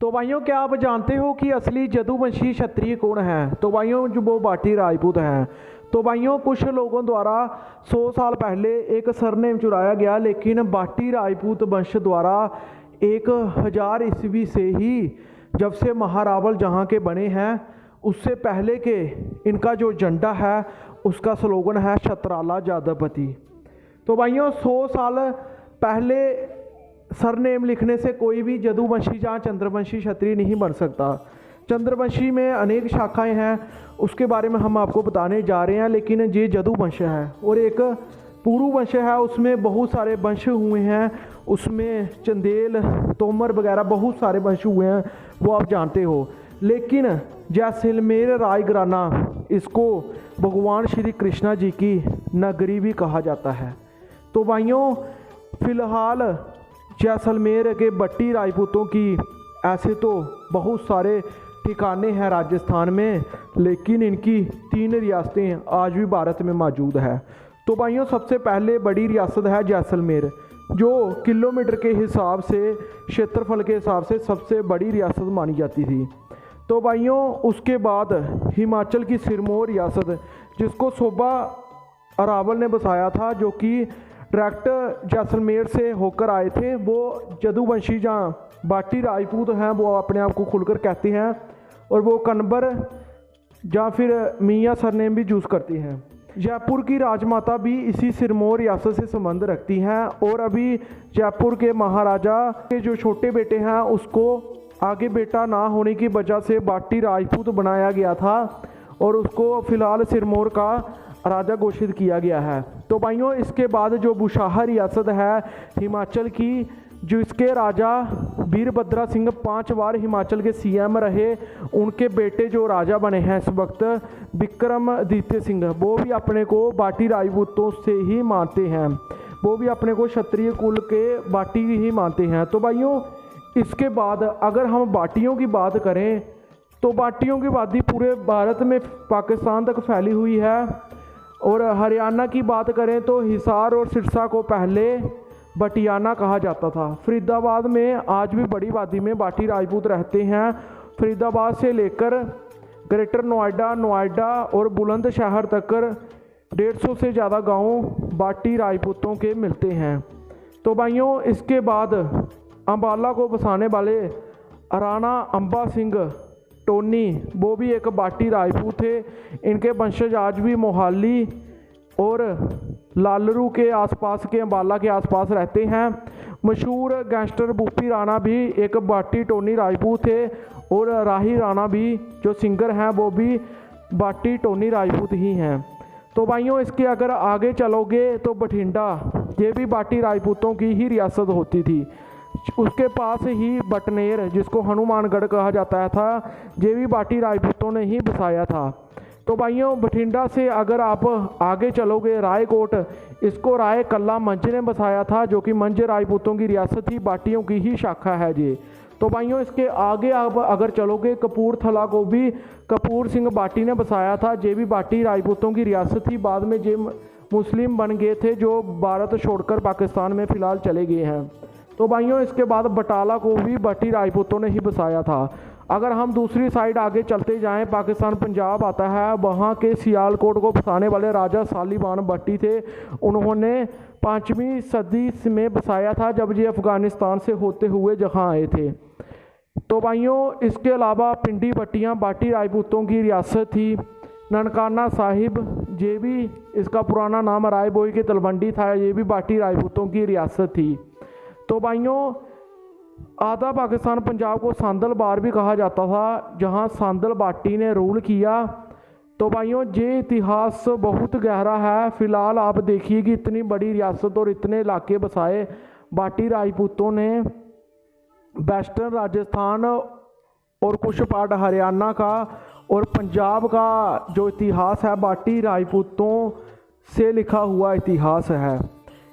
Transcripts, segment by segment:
तो भाइयों, क्या आप जानते हो कि असली जदुवंशी क्षत्रिय कौन है? तो भाइयों, जो वो बाटी राजपूत हैं। तो भाइयों, कुछ लोगों द्वारा 100 साल पहले एक सरनेम चुराया गया, लेकिन बाटी राजपूत वंश द्वारा 1000 ईस्वी से ही, जब से महारावल जहाँ के बने हैं, उससे पहले के इनका जो झंडा है उसका स्लोगन है छत्राला जादवपति। तो भाइयों, 100 साल पहले सरनेम लिखने से कोई भी जदुवंशी या चंद्रवंशी क्षत्रिय नहीं बन सकता। चंद्रवंशी में अनेक शाखाएं हैं, उसके बारे में हम आपको बताने जा रहे हैं। लेकिन ये जदुवंश है और एक पुरु वंश है, उसमें बहुत सारे वंश हुए हैं। उसमें चंदेल, तोमर वगैरह बहुत सारे वंश हुए हैं, वो आप जानते हो। लेकिन जैसलमेर रायग्राना, इसको भगवान श्री कृष्णा जी की नगरी भी कहा जाता है। तो भाइयों, फिलहाल जैसलमेर के बट्टी राजपूतों की ऐसे तो बहुत सारे ठिकाने हैं राजस्थान में, लेकिन इनकी 3 रियासतें आज भी भारत में मौजूद है। तो भाइयों, सबसे पहले बड़ी रियासत है जैसलमेर, जो किलोमीटर के हिसाब से, क्षेत्रफल के हिसाब से सबसे बड़ी रियासत मानी जाती थी। तो भाइयों, उसके बाद हिमाचल की सिरमौर रियासत, जिसको सूबा अरावल ने बसाया था, जो कि डायरेक्ट जैसलमेर से होकर आए थे। वो जदुवंशी जहाँ बाटी राजपूत हैं, वो अपने आप को खुलकर कहते हैं, और वो कन्बर या फिर मियाँ सरनेम भी यूज़ करती हैं। जयपुर की राजमाता भी इसी सिरमौर रियासत से संबंध रखती हैं, और अभी जयपुर के महाराजा के जो छोटे बेटे हैं, उसको आगे बेटा ना होने की वजह से बाटी राजपूत बनाया गया था, और उसको फिलहाल सिरमौर का राजा घोषित किया गया है। तो भाइयों, इसके बाद जो बुशाह रियासत है हिमाचल की, जो इसके राजा वीरभद्रा सिंह 5 बार हिमाचल के सीएम रहे, उनके बेटे जो राजा बने हैं इस वक्त, विक्रमादित्य सिंह, वो भी अपने को बाटी राजपूतों से ही मानते हैं। वो भी अपने को क्षत्रिय कुल के बाटी ही मानते हैं। तो भाइयों, इसके बाद अगर हम बाटियों की बात करें, तो बाटियों की आबादी पूरे भारत में पाकिस्तान तक फैली हुई है। और हरियाणा की बात करें तो हिसार और सिरसा को पहले बटियाना कहा जाता था। फरीदाबाद में आज भी बड़ी आबादी में बाटी राजपूत रहते हैं। फरीदाबाद से लेकर ग्रेटर नोएडा, नोएडा और बुलंदशहर तक 150 से ज़्यादा गांव बाटी राजपूतों के मिलते हैं। तो भाइयों, इसके बाद अंबाला को बसाने वाले राणा अंबा सिंह टोनी, वो भी एक बाटी राजपूत थे। इनके वंशज आज भी मोहाली और लालरू के आसपास के, अंबाला के आसपास रहते हैं। मशहूर गैंगस्टर बूपी राणा भी एक बाटी टोनी राजपूत थे, और राही राणा भी जो सिंगर हैं, वो भी बाटी टोनी राजपूत ही हैं। तो भाइयों, इसके अगर आगे चलोगे तो बठिंडा, ये भी बाटी राजपूतों की ही रियासत होती थी। उसके पास ही बटनेर, जिसको हनुमानगढ़ कहा जाता था, ये भी बाटी राजपूतों ने ही बसाया था। तो भाइयों, बठिंडा से अगर आप आगे चलोगे रायकोट, इसको राय कल्ला मंज ने बसाया था, जो कि मंज राजपूतों की रियासत थी, बाटियों की ही शाखा है ये। तो भाइयों, इसके आगे आप अगर चलोगे, कपूरथला को भी कपूर सिंह बाटी ने बसाया था, ये भी बाटी राजपूतों की रियासत थी। बाद में ये मुस्लिम बन गए थे, जो भारत छोड़कर पाकिस्तान में फ़िलहाल चले गए हैं। तो भाइयों, इसके बाद बटाला को भी बाटी राजपूतों ने ही बसाया था। अगर हम दूसरी साइड आगे चलते जाएं, पाकिस्तान पंजाब आता है, वहाँ के सियालकोट को बसाने वाले राजा सालिबान भट्टी थे। उन्होंने 5वीं सदी में बसाया था, जब ये अफ़गानिस्तान से होते हुए जहाँ आए थे। तो भाइयों, इसके अलावा पिंडी बट्टियाँ बाटी राजपूतों की रियासत थी। ननकाना साहिब, ये भी, इसका पुराना नाम राय बोई के तलवंडी था, ये भी बाटी राजपूतों की रियासत थी। तो भाइयों, आधा पाकिस्तान पंजाब को सांदल बार भी कहा जाता था, जहां सांदल बाटी ने रूल किया। तो भाइयों, ये इतिहास बहुत गहरा है। फिलहाल आप देखिए कि इतनी बड़ी रियासत और इतने इलाके बसाए बाटी राजपूतों ने। वेस्टर्न राजस्थान और कुछ पार्ट हरियाणा का और पंजाब का जो इतिहास है, बाटी राजपूतों से लिखा हुआ इतिहास है।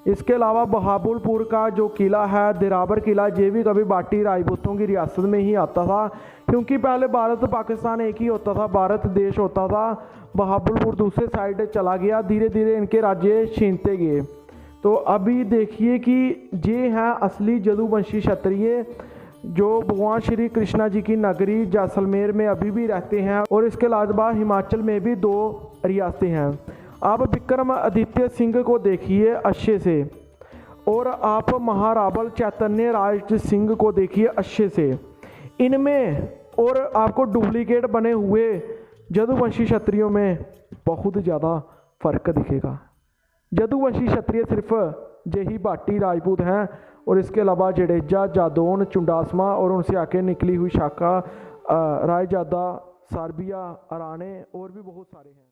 इसके अलावा बहावलपुर का जो किला है, दिराबर किला, ये भी कभी बाटी राजपूतों की रियासत में ही आता था, क्योंकि पहले भारत पाकिस्तान एक ही होता था, भारत देश होता था। बहावलपुर दूसरे साइड चला गया, धीरे धीरे इनके राज्य छीनते गए। तो अभी देखिए कि ये हैं असली जदुवंशी क्षत्रिय, जो भगवान श्री कृष्णा जी की नगरी जैसलमेर में अभी भी रहते हैं, और इसके अलावा हिमाचल में भी 2 रियासतें हैं। आप विक्रमादित्य सिंह को देखिए अच्छे से, और आप महाराबल चैतन्य राज सिंह को देखिए अच्छे से। इनमें और आपको डुप्लीकेट बने हुए जदुवंशी क्षत्रियों में बहुत ज़्यादा फर्क दिखेगा। जदुवंशी क्षत्रिय सिर्फ जेही भाटी राजपूत हैं, और इसके अलावा जडेजा, जादौन, चुंडासमा और उनसे आके निकली हुई शाखा रायजादा, सारबिया, अराणे और भी बहुत सारे हैं।